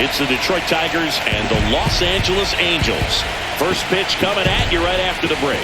It's the Detroit Tigers and the Los Angeles Angels. First pitch coming at you right after the break.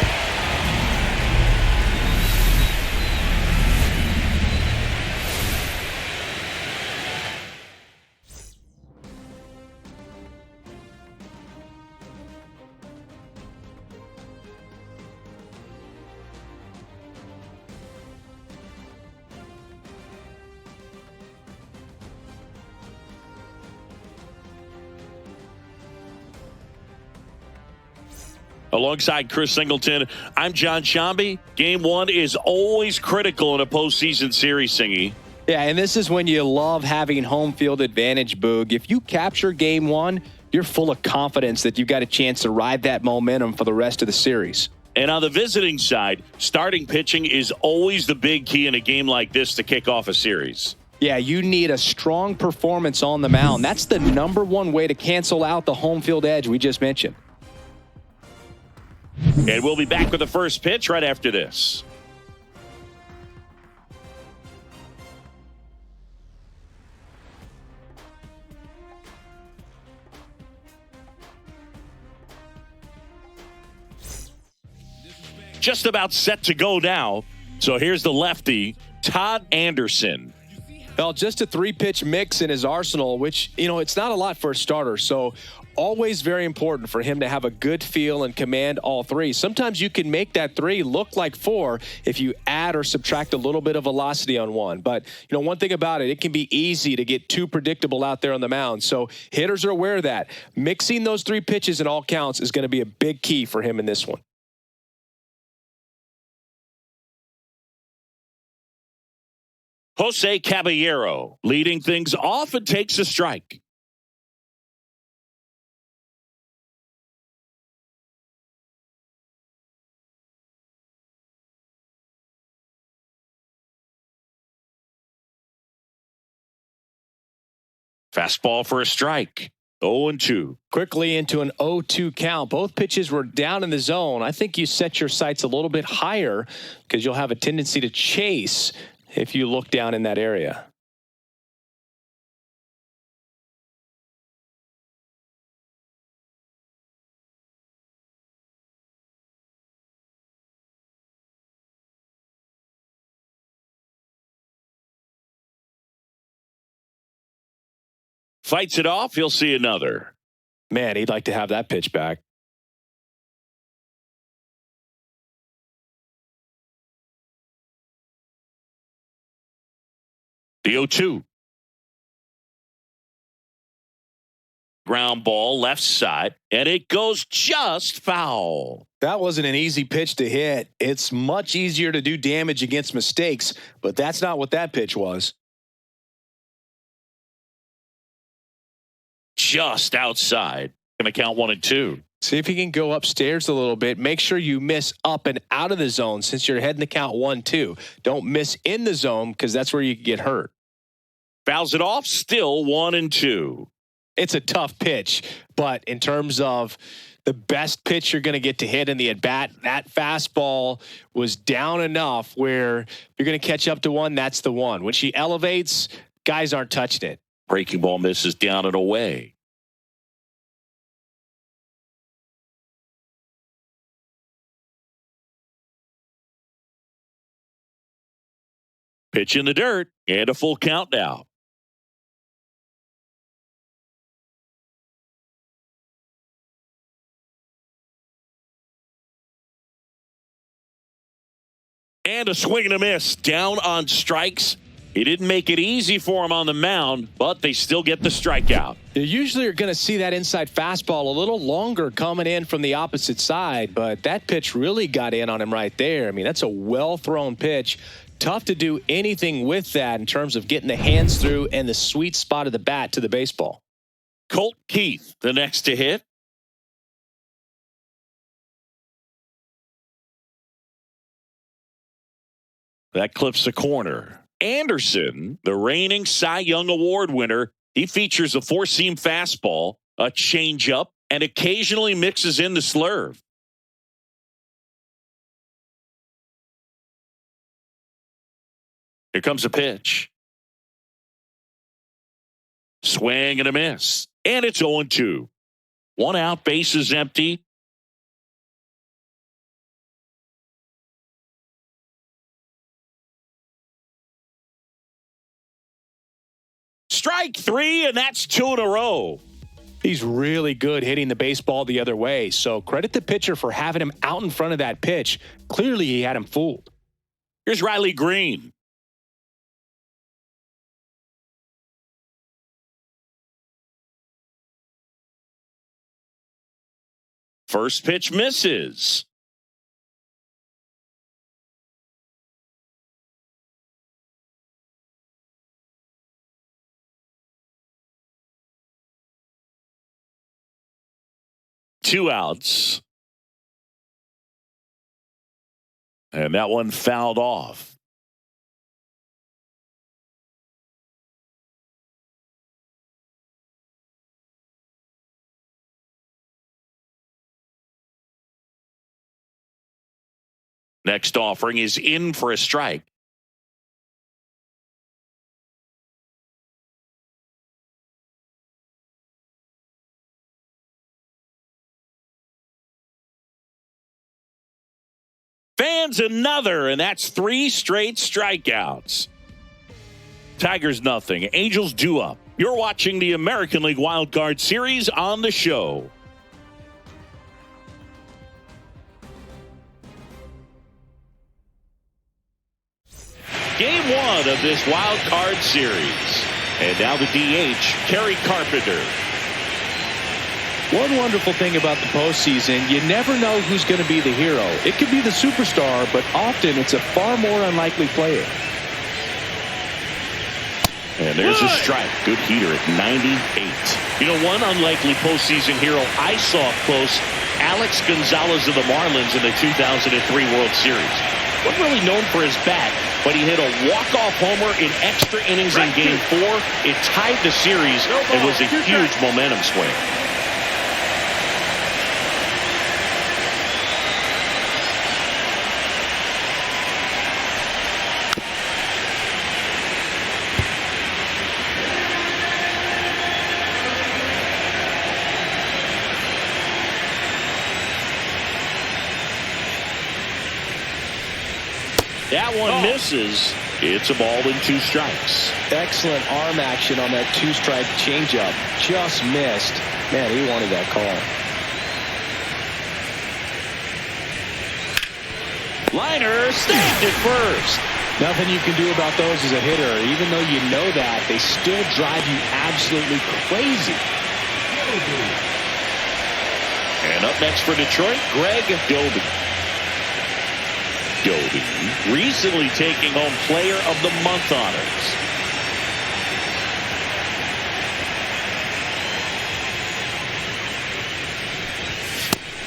Alongside Chris Singleton, I'm John Shambi. Game one is always critical in a postseason series, Singy. Yeah, and this is when you love having home field advantage, Boog. If you capture game one, you're full of confidence that you've got a chance to ride that momentum for the rest of the series. And on the visiting side, starting pitching is always the big key in a game like this to kick off a series. Yeah, you need a strong performance on the mound. That's the number one way to cancel out the home field edge we just mentioned. And we'll be back with the first pitch right after this. Just about set to go now. So here's the lefty, Todd Anderson. Well, just a 3-pitch mix in his arsenal, which, it's not a lot for a starter. So always very important for him to have a good feel and command all three. Sometimes you can make that 3 look like 4 if you add or subtract a little bit of velocity on one. But, one thing about it, it can be easy to get too predictable out there on the mound. So hitters are aware of that. Mixing those 3 pitches in all counts is going to be a big key for him in this one. Jose Caballero leading things off and takes a strike. Fastball for a strike. 0-2. Quickly into an 0-2 count. Both pitches were down in the zone. I think you set your sights a little bit higher because you'll have a tendency to chase if you look down in that area. Fights it off. He'll see another. Man, he'd like to have that pitch back. The 0-2. Ground ball left side, and it goes just foul. That wasn't an easy pitch to hit. It's much easier to do damage against mistakes, but that's not what that pitch was. Just outside. Going to count 1-2. See if you can go upstairs a little bit. Make sure you miss up and out of the zone since you're heading to count 1-2. Don't miss in the zone because that's where you can get hurt. Fouls it off, still 1-2. It's a tough pitch, but in terms of the best pitch you're going to get to hit in the at-bat, that fastball was down enough where you're going to catch up to one, that's the one. When she elevates, guys aren't touching it. Breaking ball misses down and away. Pitch in the dirt and a full count now. And a swing and a miss down on strikes. He didn't make it easy for him on the mound, but they still get the strikeout. You usually are going to see that inside fastball a little longer coming in from the opposite side, but that pitch really got in on him right there. I mean, that's a well-thrown pitch. Tough to do anything with that in terms of getting the hands through and the sweet spot of the bat to the baseball. Colt Keith, the next to hit. That clips the corner. Anderson, the reigning Cy Young Award winner, he features a four-seam fastball, a changeup, and occasionally mixes in the slurve. Here comes a pitch. Swing and a miss. And it's 0-2. 1 out, bases empty. Strike 3, and that's 2 in a row. He's really good hitting the baseball the other way, so credit the pitcher for having him out in front of that pitch. Clearly, he had him fooled. Here's Riley Green. First pitch misses. Two outs. And that one fouled off. Next offering is in for a strike. Fans another, and that's 3 straight strikeouts. Tigers nothing. Angels due up. You're watching the American League Wild Card Series on the show. Game 1 of this Wild Card Series. And now the DH, Kerry Carpenter. One wonderful thing about the postseason, you never know who's going to be the hero. It could be the superstar, but often it's a far more unlikely player. And there's a strike. Good heater at 98. You know, one unlikely postseason hero I saw up close, Alex Gonzalez of the Marlins in the 2003 World Series. Wasn't really known for his bat, but he hit a walk-off homer in extra innings in Game 4. It tied the series and was a huge momentum swing. That one misses. It's a ball and 2 strikes. Excellent arm action on that 2-strike changeup. Just missed. Man, he wanted that call. Liner stabbed at first. Nothing you can do about those as a hitter. Even though you know that, they still drive you absolutely crazy. And up next for Detroit, Greg Doby. Doby recently taking home Player of the Month honors.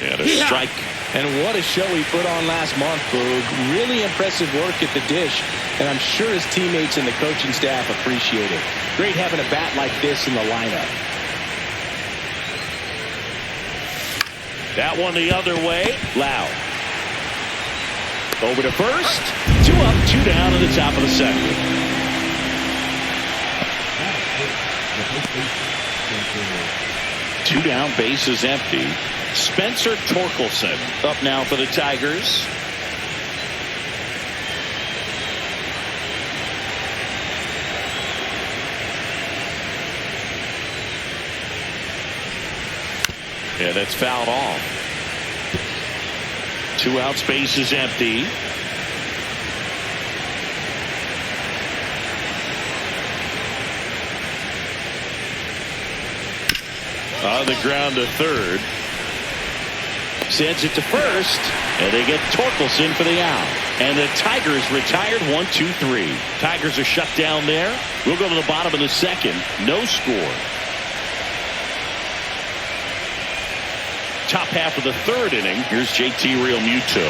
And a strike. And what a show he put on last month, Boog. Really impressive work at the dish, and I'm sure his teammates and the coaching staff appreciate it. Great having a bat like this in the lineup. That one the other way. Loud. Over to first. 2 up, 2 down in the top of the second. Two down, bases empty. Spencer Torkelson up now for the Tigers. Yeah, that's fouled off. 2 outs, bases empty. On the ground to third. Sends it to first, and they get Torkelson for the out. And the Tigers retired 1-2-3. Tigers are shut down there. We'll go to the bottom of the second. No score. Top half of the third inning. Here's JT Realmuto.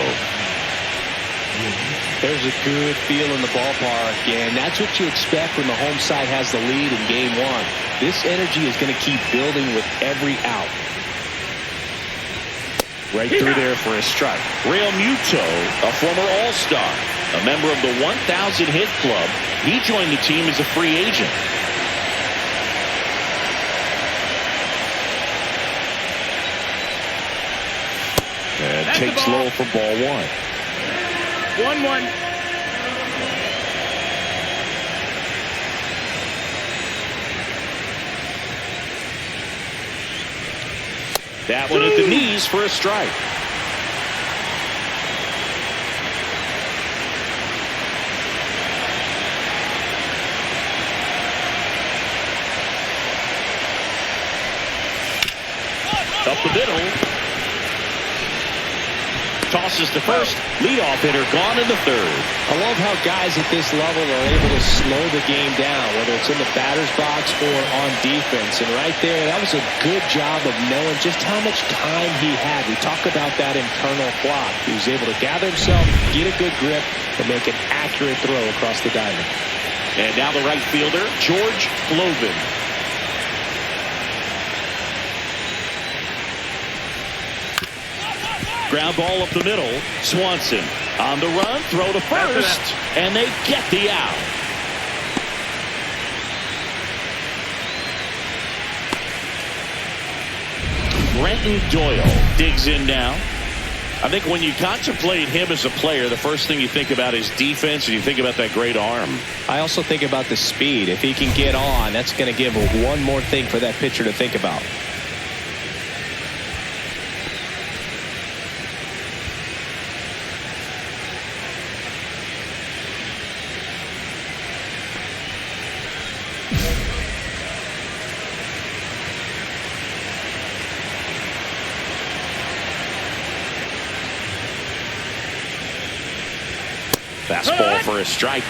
There's a good feel in the ballpark, and that's what you expect when the home side has the lead in Game 1. This energy is going to keep building with every out. Right through there for a strike. Realmuto, a former All-Star, a member of the 1,000 hit club. He joined the team as a free agent. takes low for ball 1. 1-1. That one at the knees for a strike. Up the middle. Tosses to first. Leadoff hitter gone in the third. I love how guys at this level are able to slow the game down, whether it's in the batter's box or on defense. And right there, that was a good job of knowing just how much time he had. We talk about that internal clock. He was able to gather himself, get a good grip, and make an accurate throw across the diamond. And now the right fielder, George Flovin. Ground ball up the middle. Swanson on the run. Throw to first. And they get the out. Brenton Doyle digs in now. I think when you contemplate him as a player, the first thing you think about is defense, and you think about that great arm. I also think about the speed. If he can get on, that's going to give one more thing for that pitcher to think about. Fastball for a strike.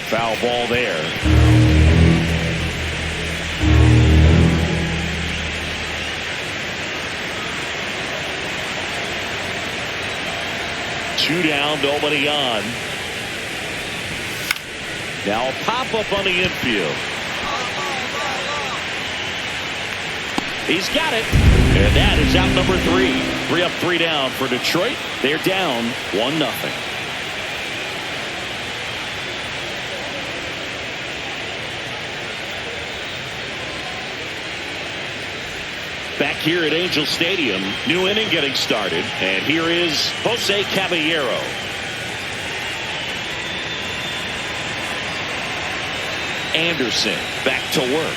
Foul ball there. Two down, nobody on. Now a pop-up on the infield. He's got it. And that is out number 3. 3 up, 3 down for Detroit. They're down 1-0. Back here at Angel Stadium, new inning getting started. And here is Jose Caballero. Anderson back to work.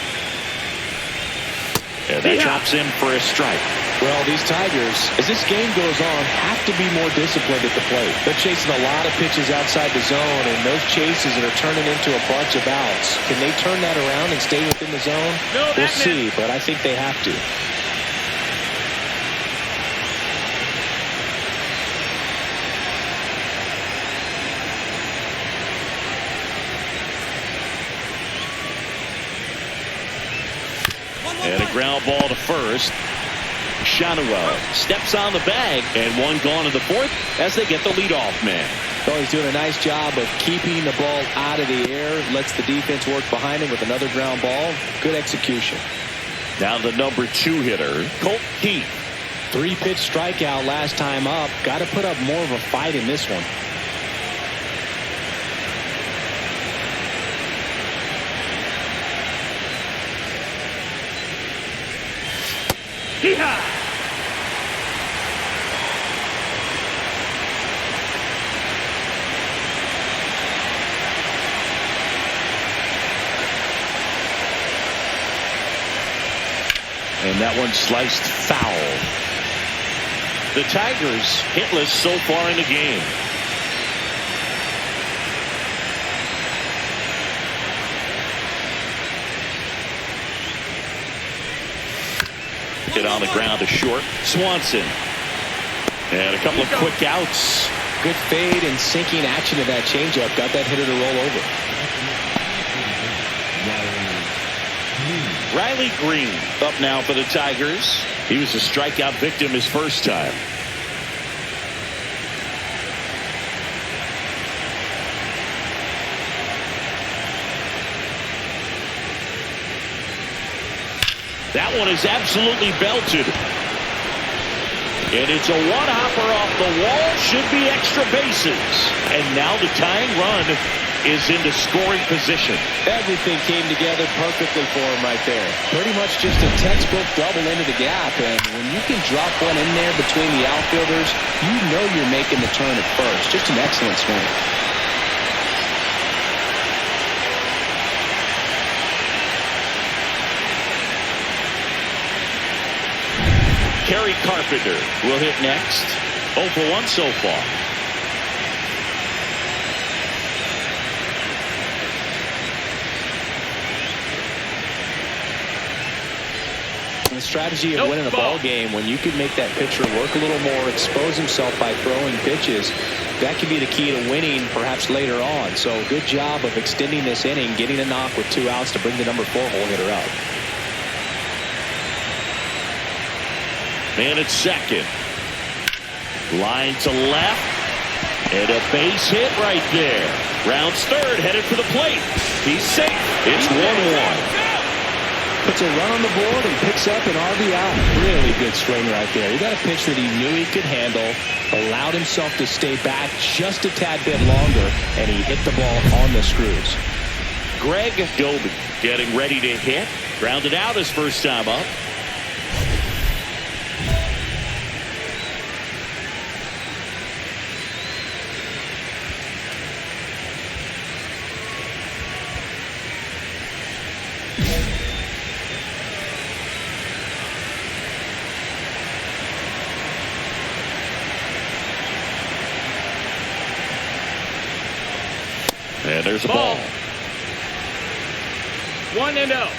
And that chops in for a strike. Well, these Tigers, as this game goes on, have to be more disciplined at the plate. They're chasing a lot of pitches outside the zone, and those chases that are turning into a bunch of outs. Can they turn that around and stay within the zone? No, we'll see, but I think they have to. And a ground ball to first. Shanawa steps on the bag, and one gone in the fourth as they get the leadoff man. So he's doing a nice job of keeping the ball out of the air, lets the defense work behind him with another ground ball. Good execution. Now the number 2 hitter, Colt Keith. 3-pitch strikeout last time up. Got to put up more of a fight in this one. Yeehaw! And that one sliced foul. The Tigers hitless so far in the game. Hit on the ground to short. Swanson. And a couple of quick outs. Good fade and sinking action of that changeup. Got that hitter to roll over. Riley Green up now for the Tigers. He was a strikeout victim his first time. That one is absolutely belted. And it's a one-hopper off the wall. Should be extra bases. And now the tying run is into scoring position. Everything came together perfectly for him right there. Pretty much just a textbook double into the gap. And when you can drop one in there between the outfielders, you know you're making the turn at first. Just an excellent swing. Kerry Carpenter will hit next. 0 for 1 so far. The strategy of winning a ball game, when you can make that pitcher work a little more, expose himself by throwing pitches, that can be the key to winning perhaps later on. So good job of extending this inning, getting a knock with 2 outs to bring the number 4 hole hitter up. Man at second. Line to left. And a base hit right there. Rounds third, headed for the plate. He's safe. It's 1-1. Puts a run on the board and picks up an RBI. Really good swing right there. He got a pitch that he knew he could handle, allowed himself to stay back just a tad bit longer, and he hit the ball on the screws. Greg Doby getting ready to hit. Grounded out his first time up. And there's a ball. 1-0.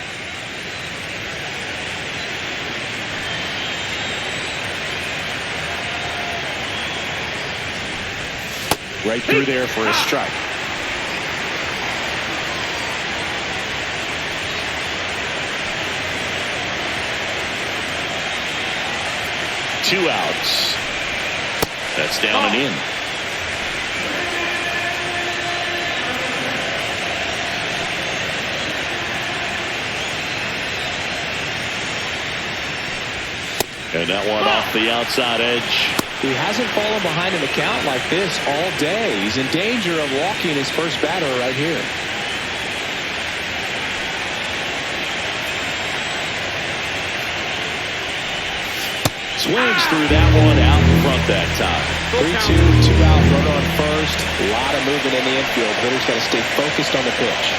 Right through there for a strike. Two outs. That's down and in. And that one off the outside edge. He hasn't fallen behind in the count like this all day. He's in danger of walking his first batter right here. Swings through that one out in front that time. 3-2, 2 out, runner on first. A lot of movement in the infield. Hitter's got to stay focused on the pitch.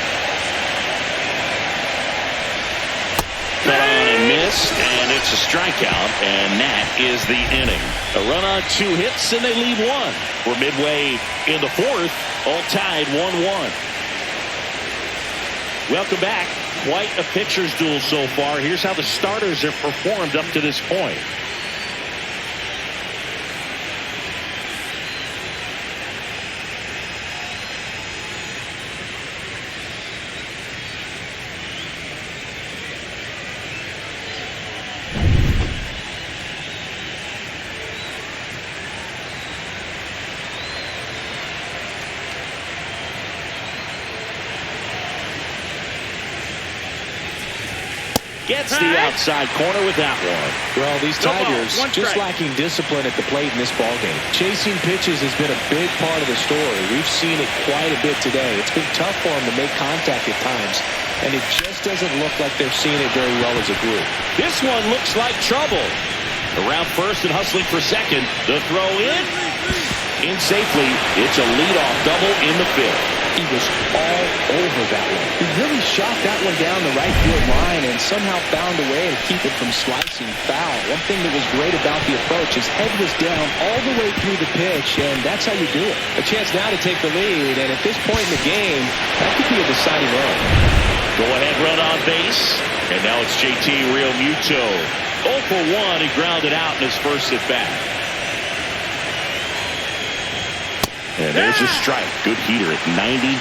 Cut on and missed, and it's a strikeout, and that is the inning. A run on 2 hits, and they leave 1. We're midway in the 4th, all tied 1-1. Welcome back. Quite a pitcher's duel so far. Here's how the starters have performed up to this point. Gets the outside corner with that one. Well, these Tigers just lacking discipline at the plate in this ballgame. Chasing pitches has been a big part of the story. We've seen it quite a bit today. It's been tough for them to make contact at times, and it just doesn't look like they're seeing it very well as a group. This one looks like trouble. Around first and hustling for second. The throw in safely. It's a leadoff double in the 5th. He was all over that one. He really shot that one down the right field line and somehow found a way to keep it from slicing foul. One thing that was great about the approach, his head was down all the way through the pitch, and that's how you do it. A chance now to take the lead, and at this point in the game, that could be a deciding run. Go ahead run on base, and now it's JT Realmuto. 0 for 1, he grounded out in his first at bat. And there's a strike. Good heater at 98.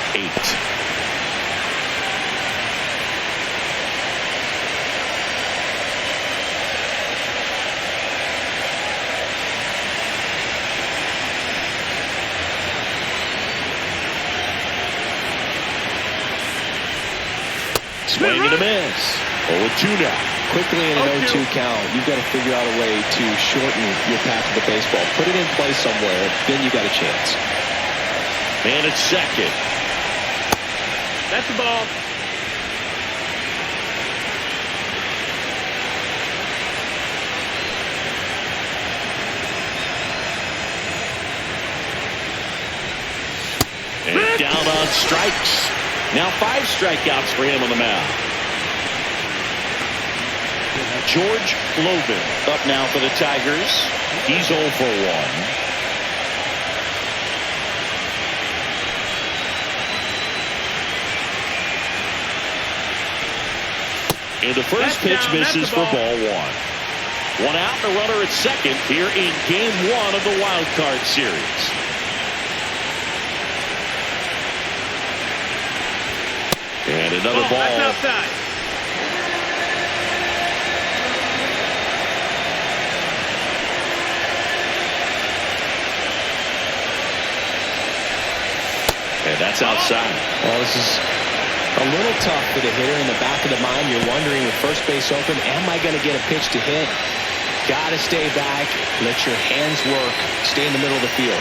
Swing and a miss. 0-2 now. quickly in an 0-2 count, you've got to figure out a way to shorten your path to the baseball. Put it in play somewhere, then you got a chance. And it's second. That's the ball. And down on strikes. Now 5 strikeouts for him on the mound. George Logan up now for the Tigers. He's 0 for 1. And the first pitch misses for ball 1. 1 out and a runner at second here in game 1 of the wild card series. And another ball. That's outside. And that's outside. Well, this is a little tough for the hitter. In the back of the mind, you're wondering with first base open, am I going to get a pitch to hit? Got to stay back. Let your hands work. Stay in the middle of the field.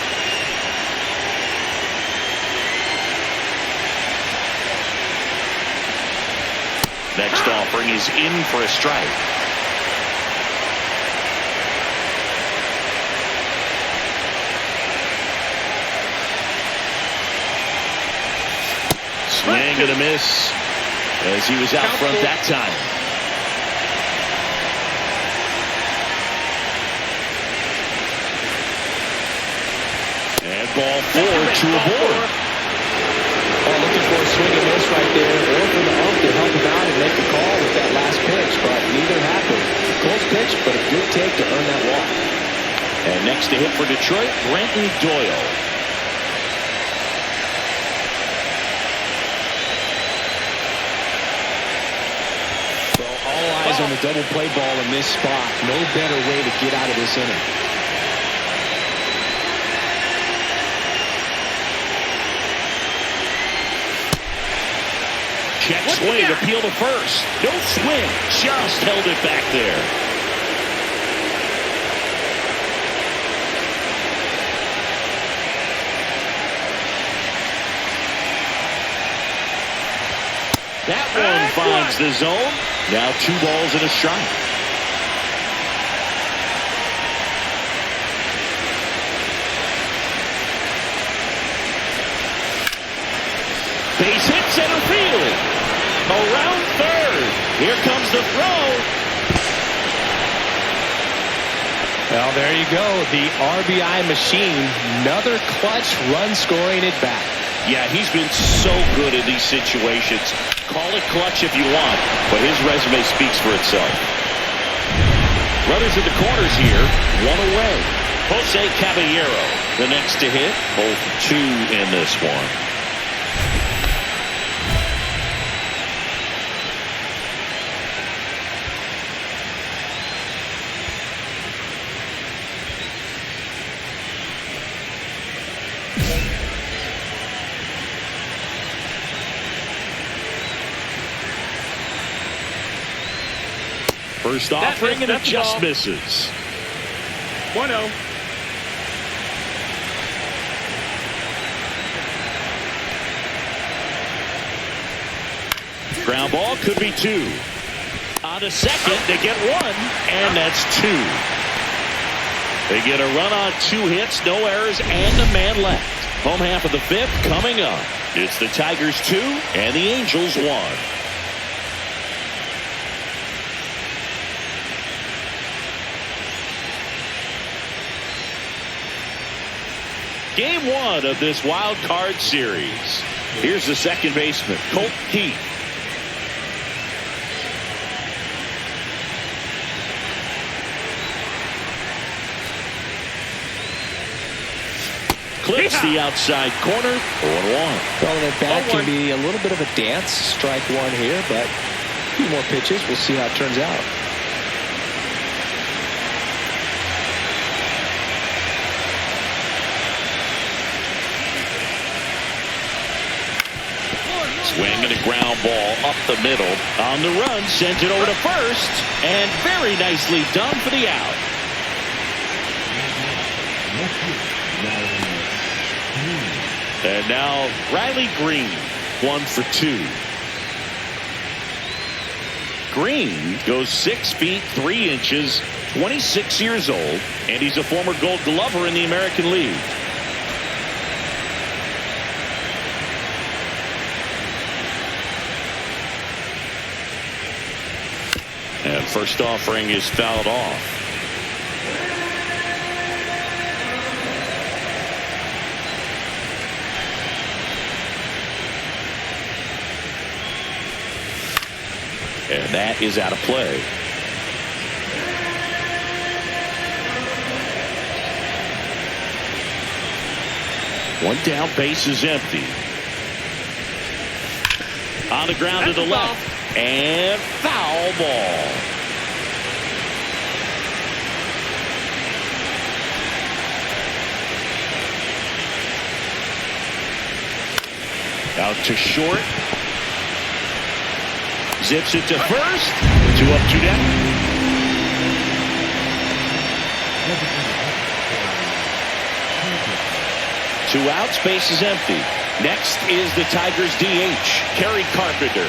Next offering is in for a strike. Swing and a miss as he was out front that time. And ball 4 to a board. Looking for a swing and miss right there, or for the ump to help him out and make the call with that last pitch, but neither happened. Close pitch, but a good take to earn that walk. And next to hit for Detroit, Brenton Doyle. Well, all eyes on the double play ball in this spot. No better way to get out of this inning. Check swing, appeal to first. No swing, just held it back there. That one finds the zone. Now 2 balls and a strike. Base hit center field. Around third. Here comes the throw. Well, there you go. The RBI machine. Another clutch run scoring at bat. Yeah, he's been so good in these situations. Call it clutch if you want, but his resume speaks for itself. Runners in the corners here. 1 away. Jose Caballero, the next to hit. Both 2 in this one. First offering and it just misses. 1-0. Ground ball could be 2. On to second, they get 1, and that's 2. They get a run on 2 hits, no errors, and a man left. Home half of the 5th coming up. It's the Tigers 2 and the Angels 1. Game 1 of this wild card series. Here's the second baseman, Colt Keith. Clips the outside corner, 0-1. Well, that bat can be a little bit of a dance. Strike 1 here, but a few more pitches. We'll see how it turns out. Swing and a ground ball up the middle. On the run, sends it over to first. And very nicely done for the out. And now Riley Green, 1 for 2. Green goes 6 feet 3 inches, 26 years old, and he's a former Gold Glover in the American League. And first offering is fouled off. And that is out of play. One down, base is empty. On the ground to the left. And foul ball. Out to short. Zips it to first. 2 up, 2 down. Two outs, base is empty. Next is the Tigers DH, Kerry Carpenter.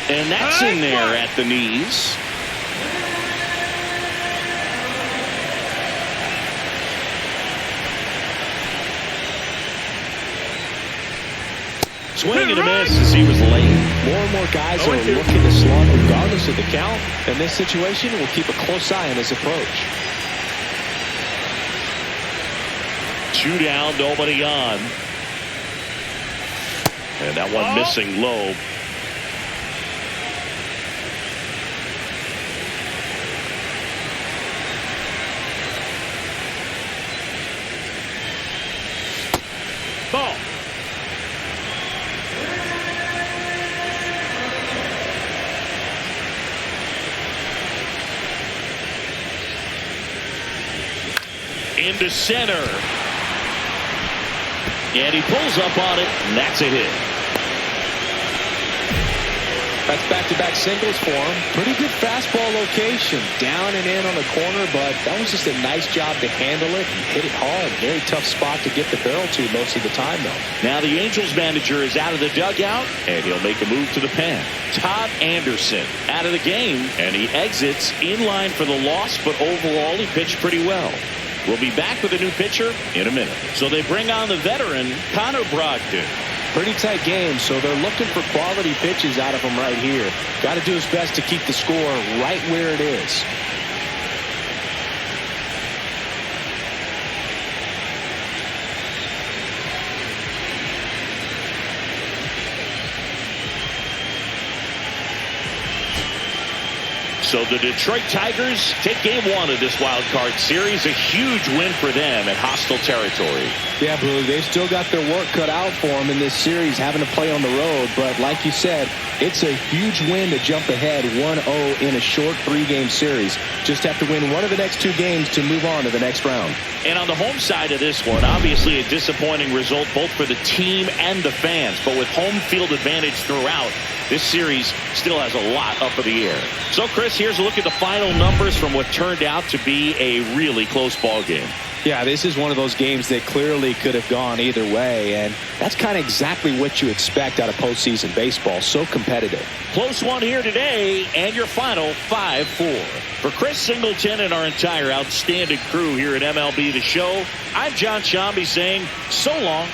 And that's in there at the knees. Swing and a miss as he was late. More and more guys are looking to slug regardless of the count. In this situation, we'll keep a close eye on his approach. 2 down, nobody on. And that one missing low. Ball. Into center. And he pulls up on it, and that's a hit. That's back-to-back singles for him. Pretty good fastball location. Down and in on the corner, but that was just a nice job to handle it and hit it hard. Very tough spot to get the barrel to most of the time, though. Now the Angels manager is out of the dugout, and he'll make a move to the pen. Todd Anderson out of the game, and he exits in line for the loss, but overall he pitched pretty well. We'll be back with a new pitcher in a minute. So they bring on the veteran, Connor Brogdon. Pretty tight game, so they're looking for quality pitches out of him right here. Got to do his best to keep the score right where it is. So the Detroit Tigers take game 1 of this wild card series. A huge win for them at hostile territory. Yeah, Blue, they've still got their work cut out for them in this series, having to play on the road. But like you said, it's a huge win to jump ahead 1-0 in a short 3-game series. Just have to win one of the next 2 games to move on to the next round. And on the home side of this one, obviously a disappointing result both for the team and the fans. But with home field advantage throughout, this series still has a lot up in the air. So, Chris, here's a look at the final numbers from what turned out to be a really close ball game. Yeah, this is one of those games that clearly could have gone either way, and that's kind of exactly what you expect out of postseason baseball. So competitive. Close one here today, and your final 5-4. For Chris Singleton and our entire outstanding crew here at MLB The Show, I'm John Shambi saying so long